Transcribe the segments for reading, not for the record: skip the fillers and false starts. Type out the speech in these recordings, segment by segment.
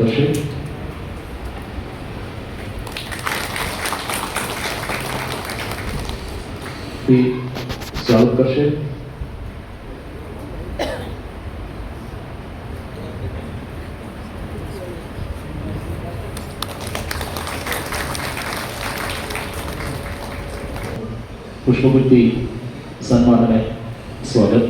કરશે। સ્વાગત કરશે। પુષ્પગુચ્છથી સન્માન અને સ્વાગત।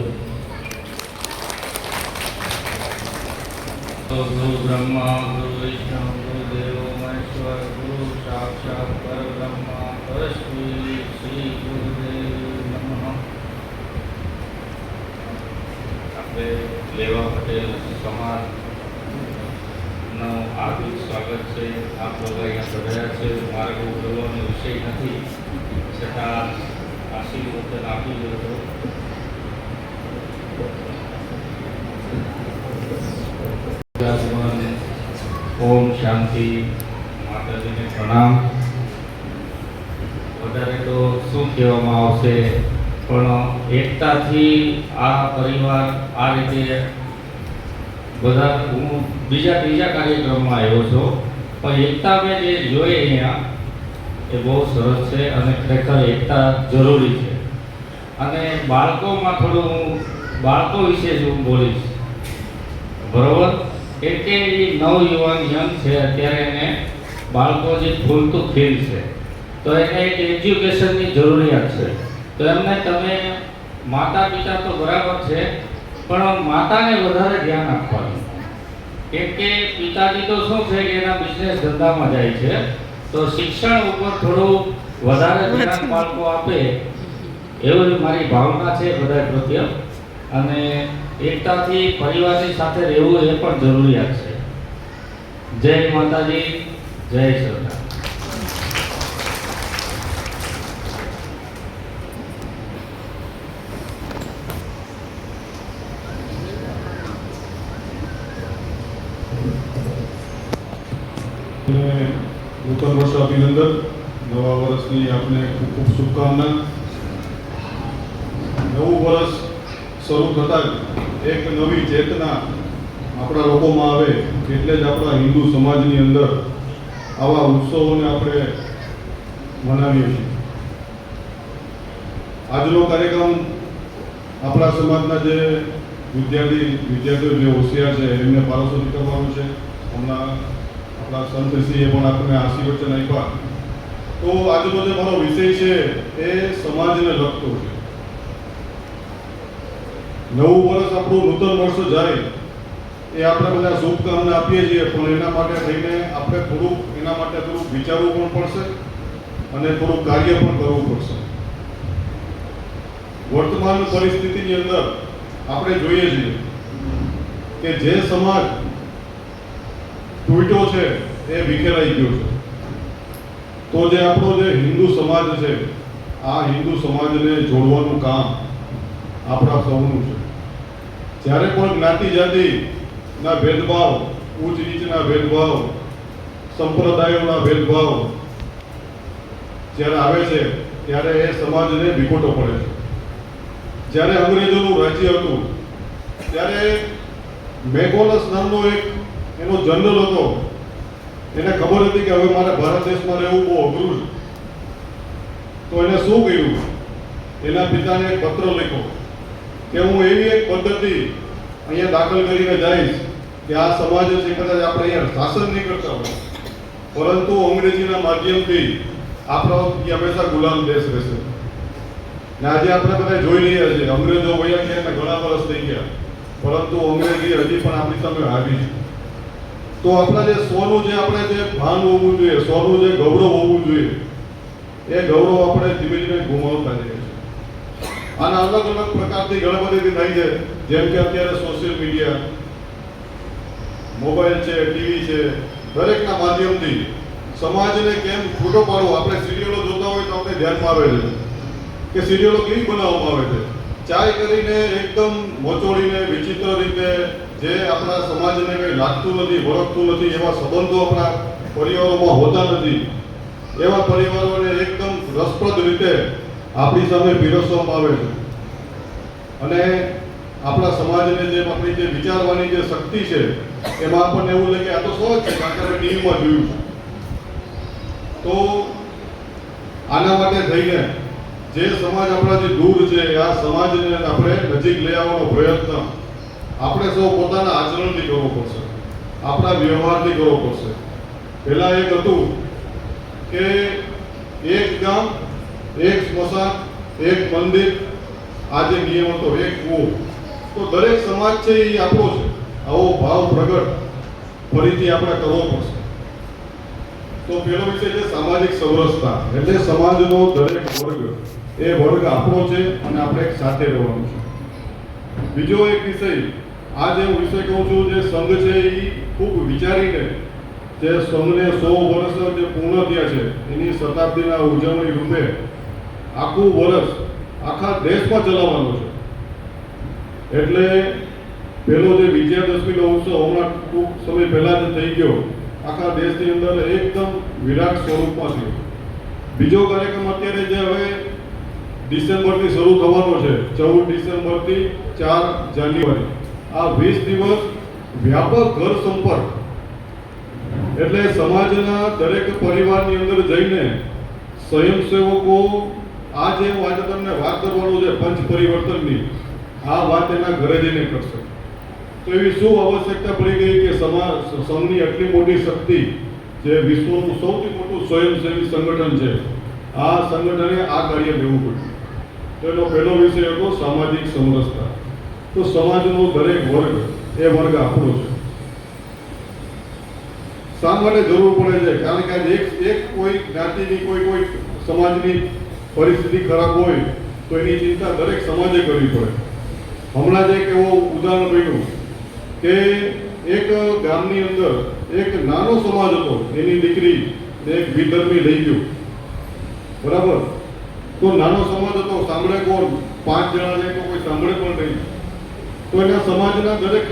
गुरु ब्रह्मा गुरु विष्णु गुरु देवो महेश्वर गुरु साक्षात् परब्रह्म तस्मै श्री गुरुदेव नमः। આપણે લેવા પટેલ સમાજનો હાર્દિક સ્વાગત છે। આપ લોકો અહીંયા પધાર્યા છે। માર્ગ બોલવાનો વિષય નથી, છતાં આશીર્વચન આપી દો। ओम शांति। माताजी ने प्रणाम। વધારે તો શું કહેવામાં આવશે, પણ એકતાથી આ પરિવાર આ રીતે બધા હું બીજા ત્રીજા કાર્યક્રમમાં આવ્યો છું, પણ એકતા મેં જે જોઈએ અહીંયા એ બહુ સરસ છે અને ખરેખર એકતા જરૂરી છે। અને બાળકોમાં થોડું હું બાળકો વિશે જ હું બોલીશ, બરોબર? કેમ કે એ નવયુવાન યંગ છે, અત્યારે એને બાળકો જે ભૂલતું ખીલ છે, તો એને એક એજ્યુકેશનની જરૂરિયાત છે। તો એમને તમે માતા પિતા તો બરાબર છે, પણ માતાને વધારે ધ્યાન આપવાનું। કેમ કે પિતાજી તો શું છે કે એના બિઝનેસ ધંધામાં જાય છે, તો શિક્ષણ ઉપર થોડું વધારે ધ્યાન બાળકો આપે એવું મારી ભાવના છે બધા પ્રત્યે। અને એકતાથી પરિવારની સાથે રહેવું એ પણ જરૂરિયાત છે। જય માતાજી, જય સરદાર। નૂતન વર્ષ અભિનંદન। નવા વર્ષની આપને ખૂબ ખૂબ શુભકામના। નવું વર્ષ શરૂ થતાં જ એક નવી ચેતના આપણા લોકોમાં આવે, એટલે જ આપણા હિન્દુ સમાજની અંદર આવા ઉત્સવોને આપણે મનાવીએ છીએ। આજનો કાર્યક્રમ આપણા સમાજના જે વિદ્યાર્થીઓ જે હોશિયાર છે એમને પારસોટી કરવાનું છે। હમણાં આપણા સંતશ્રીએ પણ આપણને આશીર્વચન આપ્યા। તો આજનો જે મારો વિષય છે એ સમાજને લગતો છે। નવું વર્ષ આપણું નૂતન વર્ષ જાય એ આપણે બધા શુભકામના આપીએ છીએ, પણ એના માટે થઈને આપણે એના માટે થોડુંક વિચારવું પણ પડશે અને થોડુંક કાર્ય પણ કરવું પડશે। વર્તમાન પરિસ્થિતિની અંદર આપણે જોઈએ છીએ કે જે સમાજ તૂટ્યો છે એ વિખેરાઈ ગયો છે। તો જે આપણો જે હિન્દુ સમાજ છે, આ હિન્દુ સમાજને જોડવાનું કામ આપણા સૌનું છે। જ્યારે પણ જ્ઞાતિ જાતિના ભેદભાવ, ઉચ્ચ નીચના ભેદભાવ, સંપ્રદાયોના ભેદભાવ જ્યારે આવે છે ત્યારે એ સમાજને વિખોટો પડે છે। જ્યારે અંગ્રેજોનું રાજ્ય હતું ત્યારે મેકોલસ નામનો એક એનો જનરલ હતો, એને ખબર હતી કે હવે મારે ભારત દેશમાં રહેવું બહુ અઘરું છે। તો એને શું કર્યું, એના પિતાને એક પત્ર લખ્યો કે હું એવી એક પદ્ધતિ અહીંયા દાખલ કરીને જઈશ કે આ સમાજ છે કદાચ આપણે અહીંયા શાસન નહીં કરતા હોય, પરંતુ અંગ્રેજીના માધ્યમથી આપણો હંમેશા ગુલામ દેશ રહેશે। ને આજે આપણે બધા જોઈ રહ્યા છીએ, અંગ્રેજો વયા ગયા ને ઘણા વર્ષ થઈ ગયા, પરંતુ અંગ્રેજી હજી પણ આપણી સામે હાવી છે। તો આપણા જે સ્વનું જે આપણે જે ભાન હોવું જોઈએ, સ્વનું જે ગૌરવ હોવું જોઈએ, એ ગૌરવ આપણે ધીમે ધીમે ગુમાવતા જઈએ છીએ। આના અલગ અલગ પ્રકારથી ઘણા બધી રીતે થાય છે, જેમ કે અત્યારે સોશિયલ મીડિયા, મોબાઈલ છે, ટીવી છે, દરેકના માધ્યમથી સમાજને કેમ ખોટો પાડવો। આપણે સિરિયલો જોતા હોય તો આપણે ધ્યાનમાં આવે છે કે સિરિયલો કેવી બનાવવામાં આવે છે, ચાય કરીને એકદમ મોચોડીને વિચિત્ર રીતે, જે આપણા સમાજને કંઈ લાગતું નથી, વળગતું નથી, એવા સંબંધો આપણા પરિવારોમાં હોતા નથી, એવા પરિવારોને એકદમ રસપ્રદ રીતે આપણી સામે પીરસવામાં આવે છે। અને આપણા સમાજને જે આપણી જે વિચારવાની જે શક્તિ છે એમાં આપણને એવું લાગે આ તો સહજ સ્વાભાવિક છે કારણ કે આપણે ટીવીમાં જોયું છે. તો આના માટે થઈને જે સમાજ આપણાથી દૂર છે આ સમાજને આપણે નજીક લઈ આવવાનો પ્રયત્ન આપણે સૌ પોતાના આચરણથી કરવો પડશે, આપણા વ્યવહારથી કરવો પડશે. પહેલાં એક હતું કે એક ગામ, એક સ્મશાન, એક મંદિર, આ જે નિયમ હતો, એક કૂવો. તો દરેક સમાજ છે એ આપણો છે. આવો ભાવ પ્રગટ ફરીથી આપણે કરવો પડશે. તો પેલો વિષય છે સામાજિક સમરસતા, એટલે સમાજનો દરેક વર્ગ એ વર્ગ આપણો છે અને આપણે એક સાથે રહેવાનું છે. બીજો એક વિષય, આ જે હું વિષય કહું છું, જે સંઘ છે એ ખૂબ વિચારીને જે સંઘને 100 વર્ષ જે પૂર્ણ થયા છે એની શતાબ્દીના ઉજવણી રૂપે આખું વર્ષ આખા દેશમાં ચલાવવાનું છે. એટલે પેલો જે વિજયાદશમીનો ઉત્સવ હમણાં ટૂંક સમય પહેલા જ થઈ ગયો, આખા દેશની અંદર એકદમ વિરાટ સ્વરૂપમાં છે. બીજો કાર્યક્રમ અત્યારે જે હવે ડિસેમ્બરથી શરૂ થવાનો છે, 14 ડિસેમ્બરથી 4 જાન્યુઆરી, આ 20 દિવસ વ્યાપક ઘર સંપર્ક, એટલે સમાજના દરેક પરિવારની અંદર જઈને સ્વયંસેવકો આ જે હું આજે તમને વાત કરવાનું છે પંચ પરિવર્તનની, આ વાત એના ઘરે જઈને કરશે. તો એવી શું આવશ્યકતા પડી ગઈ કે સંઘની આટલી મોટી શક્તિ, જે વિશ્વનું સૌથી મોટું સ્વયંસેવી સંગઠન છે, આ સંગઠને આ કાર્ય લેવું પડ્યું. તો એનો પહેલો વિષય હતો સામાજિક સમરસતા. તો સમાજનો દરેક વર્ગ એ વર્ગ આપણો છે. શા માટે જરૂર પડે છે? કારણ કે આજે એક કોઈ જ્ઞાતિની કોઈ સમાજની પરિસ્થિતિ ખરાબ હોય તો એની ચિંતા દરેક સમાજે કરવી પડે. હમણાં જ એક એવો ઉદાહરણ બન્યું કે એક ગામની અંદર એક નાનો સમાજ હતો, એની દીકરી એક વિધર્મી લઈ ગયો, બરાબર. તો નાનો સમાજ હતો, સાંભળે કોણ? 5 જણા છે તો કોઈ સાંભળે પણ નહીં. તો એના સમાજના દરેક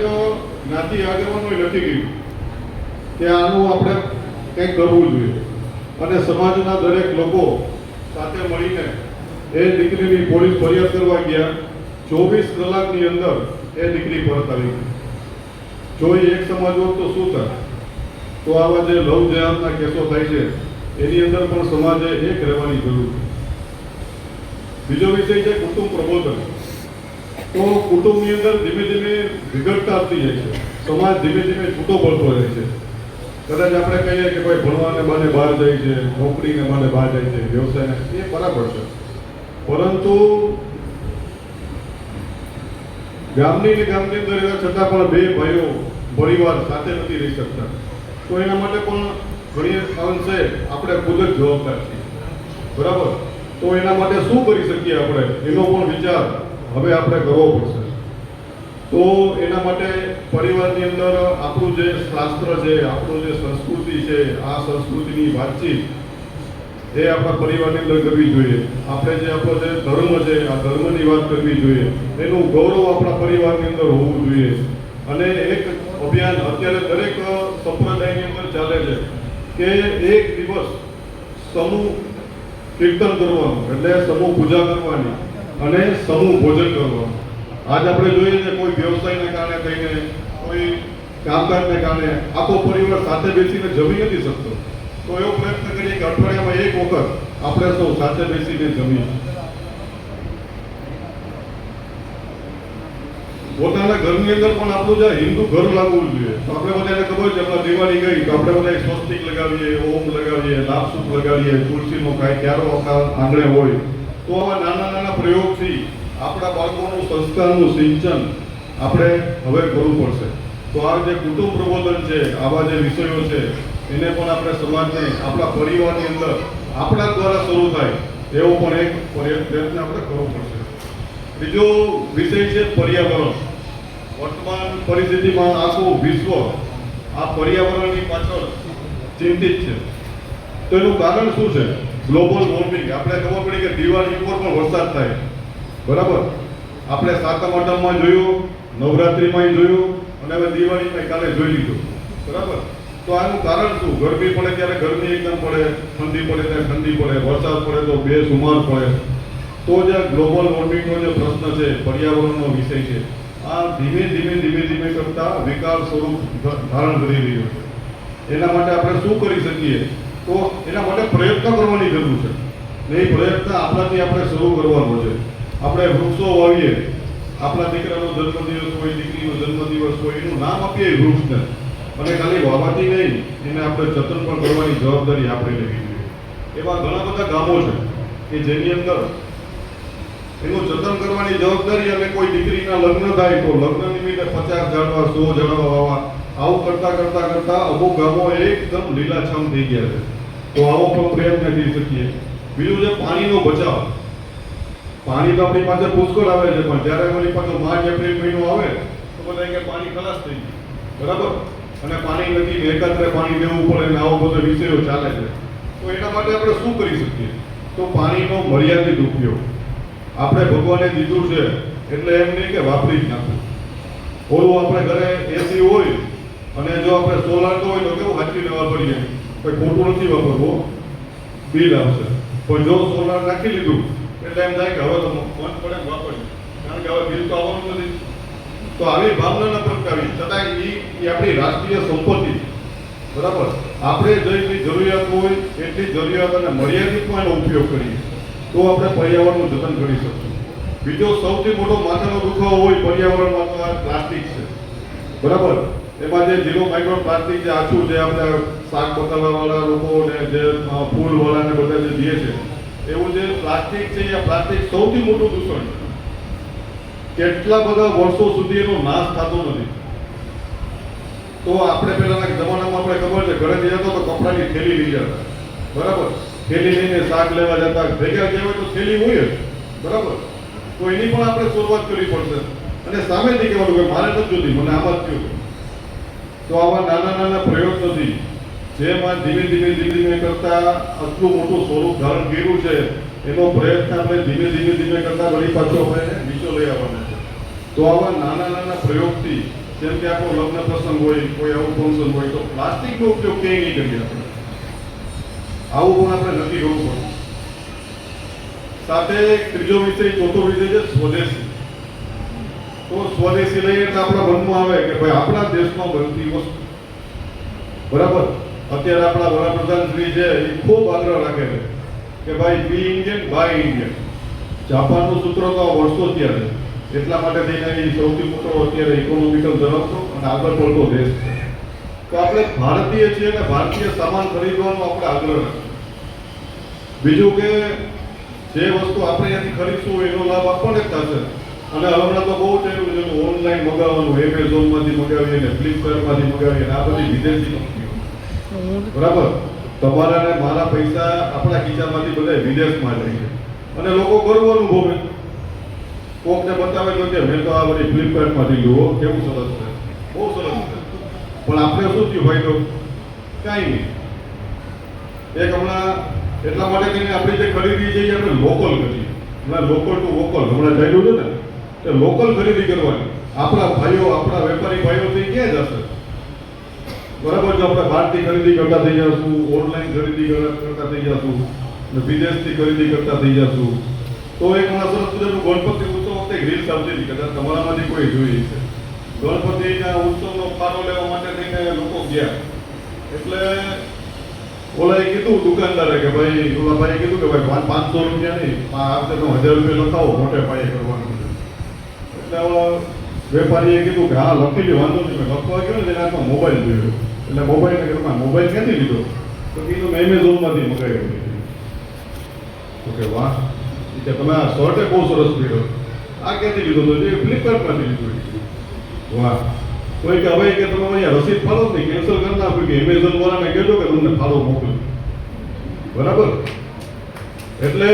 જ્ઞાતિ આગેવાનોએ નક્કી કર્યું કે આનું આપણે કંઈક કરવું જોઈએ, અને સમાજના દરેક લોકો સાથે મળીને એ દીકરીની પોલીસ ફરિયાદ કરવા ગયા. 24 કલાકની અંદર એ દીકરી પરત આવી ગઈ. જો એ એક સમાજ હોત તો શું થાય? તો આવા જે લવ જેહાદના કેસો થાય છે એની અંદર પણ સમાજે એક રહેવાની જરૂર છે. બીજો વિષય છે કુટુંબ પ્રબોધન. તો કુટુંબની અંદર ધીમે ધીમે વિઘટતા આવતી જાય છે, સમાજ ધીમે ધીમે છૂટો પડતો જાય છે. કદાચ આપણે કહીએ કે ભાઈ ભણવાને બાને બહાર જાય છે, નોકરીને બાને બહાર જાય છે, વ્યવસાયને, એ બરાબર છે, પરંતુ ગામની અંદર રહેવા છતાં પણ બે ભાઈઓ પરિવાર સાથે નથી રહી શકતા. તો એના માટે પણ ઘણી અંશે આપણે ખુદ જ જવાબદાર છીએ, બરાબર. તો એના માટે શું કરી શકીએ આપણે, એનો પણ વિચાર હવે આપણે કરવો પડશે. તો એના માટે પરિવારની અંદર આપણું જે શાસ્ત્ર છે, આપણું જે સંસ્કૃતિ છે, આ સંસ્કૃતિની વાતચીત એ આપણા પરિવારની અંદર કરવી જોઈએ. આપણે જે આપણો જે ધર્મ છે, આ ધર્મની વાત કરવી જોઈએ. એનું ગૌરવ આપણા પરિવારની અંદર હોવું જોઈએ. અને એક અભિયાન અત્યારે દરેક સંપ્રદાયની અંદર ચાલે છે કે એક દિવસ સમૂહ કીર્તન કરવાનું, એટલે સમૂહ પૂજા કરવાની અને સમૂહ ભોજન કરવાનું. આજ આપણે જોઈએ છે કોઈ વ્યવસાયને કારણે થઈને, કોઈ કામકાજને કારણે આખો પરિવાર સાથે બેસીને જમી નથી શકતો. તો એવો પ્રયત્ન કરીએ કે અઠવાડિયામાં એક વખત આપણે સૌ સાથે બેસીને જમીએ. પોતાના ઘરની અંદર પણ આપણું જે હિન્દુ ઘર લાગવું જોઈએ. તો આપણે બધાને ખબર છે, હમણાં દિવાળી ગઈ તો આપણે બધા સ્વસ્તિક લગાવીએ, ઓમ લગાવીએ, લાભસૂપ લગાવીએ, તુલસીનો કાંઈ ક્યારો આપણા આંગણે હોય. તો આવા નાના નાના પ્રયોગથી આપણા બાળકોનું સંસ્કારનું સિંચન આપણે હવે કરવું પડશે. તો આ જે કુટુંબ પ્રબોધન છે, આવા જે વિષયો છે, એને પણ આપણે સમાજને આપણા પરિવારની અંદર આપણા દ્વારા શરૂ થાય એવો પણ એક પ્રયત્ન આપણે કરવો પડશે. બીજો વિષય છે પર્યાવરણ. વર્તમાન પરિસ્થિતિમાં આખું વિશ્વ આ પર્યાવરણની પાછળ ચિંતિત છે. તો એનું કારણ શું છે? Global warming. આપણે ખબર પડી કે દિવાળી ઉપર પણ વરસાદ થાય, બરાબર. આપણે સાતમ આઠમમાં જોયું, નવરાત્રિમાં જોયું, અને હવે દિવાળીમાં કાલે જોઈ લીધું, બરાબર. તો આનું કારણ શું? ગરમી પડે ત્યારે ગરમી એકદમ પડે, ઠંડી પડે ત્યારે ઠંડી પડે, વરસાદ પડે તો બેસુમાર પડે. તો જે ગ્લોબલ વોર્મિંગનો જે પ્રશ્ન છે, પર્યાવરણનો વિષય છે, આ ધીમે ધીમે કરતા વિકાસ સ્વરૂપ ધારણ કરી રહ્યો છે. એના માટે આપણે શું કરી શકીએ, તો એના માટે પ્રયત્ન કરવાની જરૂર છે. ને એ પ્રયત્ન આપણાથી આપણે શરૂ કરવાનો છે. આપણે વૃક્ષો વાવીએ, આપણા દીકરાનો જન્મદિવસ હોય, દીકરીનો જન્મદિવસ હોય, એનું નામ આપીએ એ વૃક્ષને, અને ખાલી વાવાથી નહીં, એને આપણે જતન પણ કરવાની જવાબદારી આપણે લેવી જોઈએ. એવા ઘણા બધા ગામો છે કે જેની અંદર એનું જતન કરવાની જવાબદારી, અને કોઈ દીકરીના લગ્ન થાય તો લગ્ન નિમિત્તે 50 ઝાડવા 100 ઝાડવા વાવવા, આવું કરતા અમુક ગામો એકદમ લીલાછમ થઈ ગયા છે. તો આવો પણ પ્રયત્ન કરી શકીએ. બીજું છે પાણીનો બચાવ. પાણી તો આપણી પાસે પુષ્કળ આવે છે, પણ જ્યારે અમારી પાસે માર્ચ એપ્રિલ મહિનો આવે તો બધા કે પાણી ખલાસ થઈ ગયું, બરાબર, અને પાણી નથી, એકાત્રે પાણી દેવું પડે, ને આવો બધો વિષયો ચાલે છે. તો એના માટે આપણે શું કરી શકીએ? તો પાણીનો મર્યાદિત ઉપયોગ. આપણે ભગવાને દીધું છે એટલે એમ નહીં કે વાપરી જ નાખવું. ઓલું આપણે ઘરે એસી હોય અને જો આપણે સોલાર તો હોય તો કેવું હાચવીને વાપરીએ, કોઈ ખોટું નથી વાપરવું, બિલ આવશે. પણ જો સોલાર નાખી લીધું એટલે એમ થાય કે હવે તો મન પડે વાપરીએ, કારણ કે હવે બિલ તો આવવાનું નથી. તો આવી ભાવના પ્રગટાવી છતાં એ આપણી રાષ્ટ્રીય સંપત્તિ, બરાબર. આપણે જેટલી જરૂરિયાત હોય એટલી જરૂરિયાત અને મર્યાદિતમાં એનો ઉપયોગ કરીએ તો આપણે પર્યાવરણનું જતન કરી શકીશું. બીજો સૌથી મોટો માથાનો દુખાવો હોય પર્યાવરણમાં તો આ પ્લાસ્ટિક છે, બરાબર. એમાં જે 0 માઇક્રોન પ્લાસ્ટિક જે આછું જે આપણે શાક બકાલાવાળા લોકો ને જે ફૂલવાળાને બધા જે દે છે, એવું જે પ્લાસ્ટિક છે, એ પ્લાસ્ટિક સૌથી મોટું દૂષણ છે. કેટલા બધા વર્ષો સુધી એનો નાશ થતો નથી. તો આપણે પહેલાના જમાનામાં આપણે ખબર છે, ઘરેથી જતો તો કપડાની થેલી લઈ જતા, બરાબર. થેલી લઈને શાક લેવા જતા, ભેગા ગયા હોય તો થેલી હોય જ, બરાબર. તો એની પણ આપણે શરૂઆત કરવી પડશે, અને સામેથી કહેવાનું કે મારે નથી જોતી, મને આમ જ થયું. તો આવા નાના પ્રયત્નોથી જેમાં ધીમે ધીમે કરતા આટલું મોટું સ્વરૂપ ધારણ કર્યું છે, એનો પ્રયત્ન આપણે ધીમે કરતા વળી પાછો આપણે નીચો લઈ આવવાનો છે. તો આવા નાના પ્રયોગથી, જેમ કે આપણો લગ્ન પ્રસંગ હોય, કોઈ આવું ફંક્શન હોય, તો પ્લાસ્ટિકનો ઉપયોગ ક્યાંય નહીં કરીએ આપણે. આવું પણ આપણે નક્કી કરવું પડે. સાથે ત્રીજો વિષય, ચોથો વિષય છે સ્વદેશી. તો સ્વદેશી લઈએ એટલે આપણા મનમાં આવે કે ભાઈ આપણા દેશમાં બનતી વસ્તુ, બરાબર. અત્યારે આપણા વડાપ્રધાન શ્રી છે એ ખૂબ આગ્રહ રાખે છે કે ભાઈ બી ઇન્ડિયન બાય ઇન્ડિયન. જાપાનનું સૂત્ર તો આ વર્ષો ત્યારે, એટલા માટે થઈને એ સૌથી મોટો અત્યારે ઇકોનોમિકલ ધરાવતો અને આગળ પડતો દેશ છે. તો આપણે ભારતીય છીએ અને ભારતીય સામાન ખરીદવાનો આપણે આગ્રહ રાખીએ. બીજું કે જે વસ્તુ આપણે અહીંયાથી ખરીદશું એનો લાભ આપણને જ થશે. અને હમણાં તો બહુ થયેલું છે ઓનલાઈન મગાવવાનું, એમેઝોનમાંથી મગાવીએ ને ફ્લિપકાર્ટમાંથી મગાવીએ, આ બધી વિદેશી કંપનીઓ, બરાબર. તમારા ને મારા પૈસા આપણા ખિસ્સામાંથી બધા વિદેશમાં જાય છે, અને લોકો ગર્વ અનુભવે. કોકને બતાવે તો કે મેં તો આ બધી ફ્લિપકાર્ટમાંથી લીધું, કેવું સરસ છે, બહુ સરસ છે. પણ આપણે શું થયું ભાઈ? તો કાંઈ નહીં. એક હમણાં એટલા માટે થઈને આપણી જે ખરીદી છે એ આપણે લોકલ કરીએ. હમણાં લોકલ ટુ વોકલ હમણાં ચાલ્યું છે ને, તે લોકલ ખરીદી કરવાની. આપણા ભાઈઓ, આપણા વેપારી ભાઈઓથી ક્યાં જશે, બરાબર. જો આપણે બહારથી ખરીદી કરતા થઈ જશું, ઓનલાઈન ખરીદી કરતા થઈ જશું, ને વિદેશથી ખરીદી કરતા થઈ જશું, તો એક હમણાં સરસ મજાનું ગણપતિ ઉત્સવ વખતે રીલ્સ આવતી હતી, કદાચ તમારામાંથી કોઈ જોઈ છે. ગણપતિના ઉત્સવનો ફાળો લેવા માટે થઈને લોકો ગયા, એટલે ઓલાએ કીધું દુકાનદારે કે ભાઈ, ઓલા ભાઈએ કીધું કે ભાઈ 500 રૂપિયા નહીં, આ વખતે તો 1000 રૂપિયા લખાવો, મોટે પાયે કરવાનું છે. એટલે વેપારીએ કીધું કે હા લખી લે, વાંધો નહીં. મેં લખવા ગયો ને તેના હાથમાં મોબાઈલ જોયો, એટલે મોબાઈલને કીધું મોબાઈલ ક્યાંથી લીધો? તો કીધું મેં એમેઝોનમાંથી મગાવ્યો. ઓકે, વાહ, કે તમે આ શર્ટે બહુ સરસ લીધો, આ ક્યાંથી લીધો? તો જે ફ્લિપકાર્ટમાંથી લીધો. વાહ. તો કે હવે કે તમે અહીંયા રસીદ ફાળો નહીં, કેન્સલ કરી નાખ્યું, કે એમેઝોન વાળાને કહેજો કે તમને ફાળો મોકલો, બરાબર. એટલે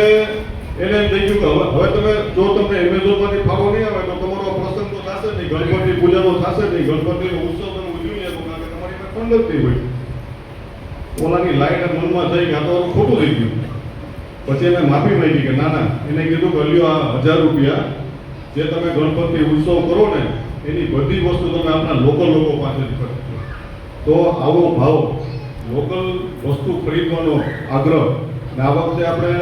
એને એમ થઈ ગયું કે હવે તમે જો તમને એમેઝોનમાંથી ફાળો નહીં આવે તો તમારો પ્રસંગ તો થશે નહીં, ગણપતિ પૂજાનો થશે નહીં, ગણપતિનો ઉત્સવ તમે ઉજવી લેશો, કારણ કે તમારી પાસે ફંડ જ નહીં હોય. ઓલાની લાઈન મનમાં થઈ કે આ તો ખોટું થઈ ગયું. પછી એને માફી માંગી કે ના, એને કીધું કે લ્યો આ 1000 રૂપિયા જે તમે ગણપતિ ઉત્સવ કરો ને એની બધી વસ્તુ તમે આપણા લોકલ લોકો પાસેથી ખરીદો. તો આવો ભાવ, લોકલ વસ્તુ ખરીદવાનો આગ્રહ. અને આ વખતે આપણે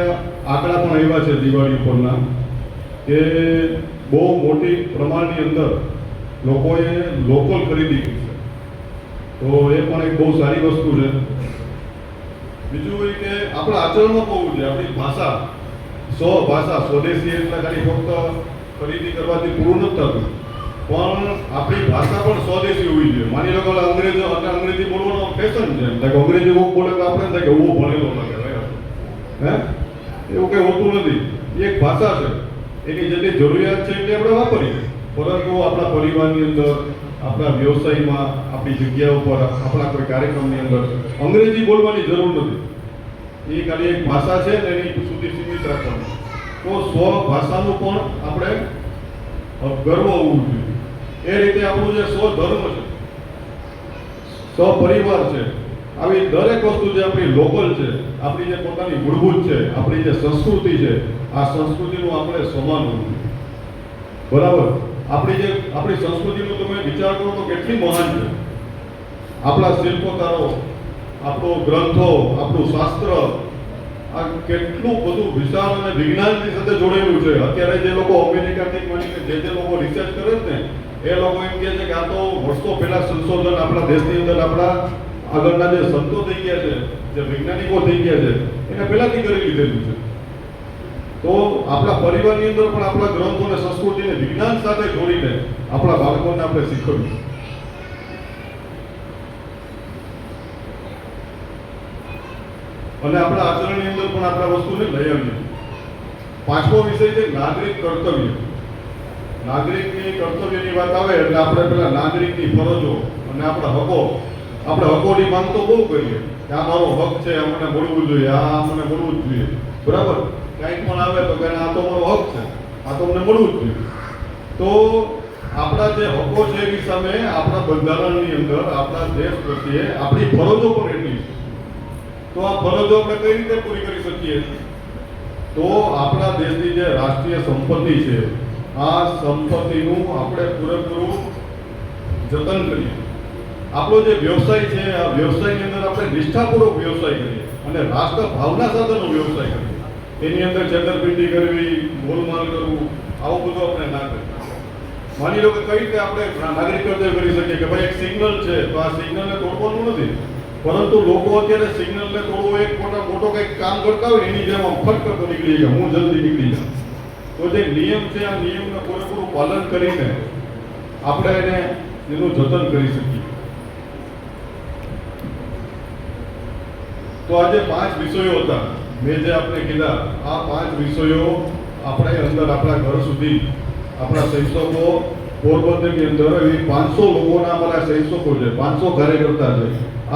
આંકડા પણ આવ્યા છે દિવાળી ઉપરના કે બહુ મોટી પ્રમાણની અંદર લોકોએ લોકલ ખરીદી કરી છે. તો એ પણ એક બહુ સારી વસ્તુ છે. બીજું એ કે આપણા આચરણમાં હોવું જોઈએ. આપણી ભાષા ભાષા સ્વદેશી એટલે ખાલી ફક્ત ખરીદી કરવાથી પૂરું નથી થતું, પણ આપણી ભાષા પણ સ્વદેશી હોવી જોઈએ. માની લો કે અંગ્રેજી બોલવાનો ફેશન છે, એટલે અંગ્રેજી કોક બોલે તો આપણે થાય કે ઓ ભણેલો લાગે, હે એવું કંઈ હોતું નથી. એ એક ભાષા છે, એની જેટલી જરૂરિયાત છે એટલે આપણે વાપરીએ, પરંતુ આપણા પરિવારની અંદર, આપણા વ્યવસાયમાં, આપણી જગ્યા ઉપર, આપણા કોઈ કાર્યક્રમની અંદર અંગ્રેજી બોલવાની જરૂર નથી. એ ખાલી એક ભાષા છે ને એની સુધી સીમિત રાખવાની. તો સ્વ ભાષાનું પણ આપણે ગર્વ હોવું જોઈએ. એ રીતે આપણું જે સ્વધર્મ છે, સપરિવાર છે, આવી દરેક વસ્તુ જે આપણી લોકલ છે, આપણી જે પોતાની મૂળભૂત છે, આપણી જે સંસ્કૃતિ છે, આ સંસ્કૃતિનું આપણે સન્માન હોવું જોઈએ. બરાબર? આપણી સંસ્કૃતિનું તમે વિચાર કરો તો કેટલી મહાન છે. આપણા શિલ્પકારો, આપણો ગ્રંથો, આપણું શાસ્ત્ર, આ કેટલું બધું વિશાળ અને વિજ્ઞાનની સાથે જોડેલું છે. અત્યારે જે લોકો અમેરિકાથી મળીને જે લોકો રિસર્ચ કરે છે ને, એ લોકો એમ કહે છે કે આ તો વર્ષો પહેલા સંશોધન આપણા દેશની અંદર આપણા આગળના જે સંતો થઈ ગયા છે, જે વૈજ્ઞાનિકો થઈ ગયા છે, એને પહેલાથી કરી લીધેલું છે. તો આપણા પરિવારની અંદર પણ આપણા ગ્રંથો અને સંસ્કૃતિને વિજ્ઞાન સાથે જોડીને આપણા બાળકોને આપણે શીખવ્યું. અને આપણા આચરણની અંદર પણ આપણા વસ્તુને લઈ આવીએ. પાંચમો વિષય છે નાગરિક કર્તવ્ય. નાગરિકની કર્તવ્યની વાત આવે એટલે આપણે પેલા નાગરિકની ફરજો અને આપણા હકો, આપણે હકોની માંગ તો બહુ કરીએ કે આ મારો હક છે, આ મને મળવું જોઈએ, આ મને મળવું જ જોઈએ. બરાબર? કંઈક પણ આવે તો કે આ તો મારો હક છે, આ તો મને મળવું જ જોઈએ. તો આપણા જે હકો છે એની સામે આપણા બંધારણની અંદર આપણા દેશ પ્રત્યે આપણી ફરજો પણ એટલી છે. તો આ ફરજો આપણે કઈ રીતે પૂરી કરી શકીએ? તો આપણા દેશની જે રાષ્ટ્રીય સંપત્તિ છે, આ સંપત્તિનું આપણે પૂરેપૂરું જતન કરીએ. આપણો જે વ્યવસાય છે, આ વ્યવસાયની અંદર આપણે નિષ્ઠાપૂર્વક વ્યવસાય કરીએ અને રાષ્ટ્ર ભાવના સાથેનો વ્યવસાય કરીએ. એની અંદર છેતરપિંડી કરવી, ગોલમાલ કરવું, આવું બધું આપણે ના કરીએ. માની લો કે કઈ રીતે આપણે નાગરિક કર્તવ્ય કરી શકીએ કે ભાઈ એક સિગ્નલ છે તો આ સિગ્નલને તોડવાનું નથી, પરંતુ લોકો અત્યારે સિગ્નલને તોડવો એક મોટો કંઈક કામ કરતા હોય એની જેમ ફટ કરતો નીકળી જાય, હું જલ્દી નીકળી જાઉં. તો જે નિયમ છે આ નિયમને પૂરેપૂરું પાલન કરીને આપણે એનું જતન કરી શકીએ. તો આજે 5 વિષયો હતા મેં જે આપણે કીધા. આ 5 વિષયો આપણે અંદર આપણા ઘર સુધી આપણા શિક્ષકો પોરબંદરની અંદર એવી 500 લોકોના અમારા શિક્ષકો છે, 500 કાર્યકર્તા છે.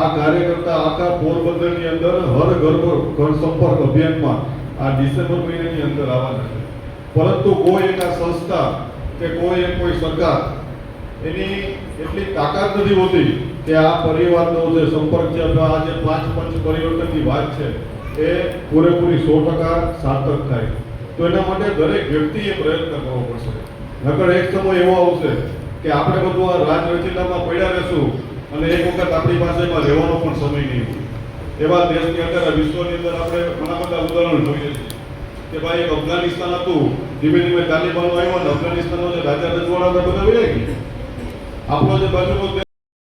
આ કાર્યકર્તા આખા પોરબંદરની અંદર હર ઘર સંપર્ક અભિયાનમાં આ ડિસેમ્બર મહિનાની અંદર આવવાના છે. પરંતુ કોઈ એક સંસ્થા કે કોઈ સરકાર એની એટલી તાકાત નથી હોતી કે આ પરિવારનો જે સંપર્ક છે અથવા આ જે 5 પંચ પરિવર્તનની વાત છે એ પૂરેપૂરી 100% સાર્થક થાય. તો એના માટે દરેક વ્યક્તિએ પ્રયત્ન કરવો પડશે. નકર એક સમય એવો આવશે કે આપણે બધું આ રાજ રચીલામાં પડ્યા રહેશું અને એક વખત આપણી પાસે એમાં રહેવાનો પણ સમય નહીં. એવા દેશની અંદર વિશ્વની અંદર આપણે ઘણા બધા ઉદાહરણ જોઈએ છીએ કે ભાઈ એક અફઘાનિસ્તાન હતું, ધીમે ધીમે તાલિબાનો આવ્યો અને અફઘાનિસ્તાનનો જે રાજા રજવાડા હતા બધા વહી ગયા. આપણો જે બાજુનો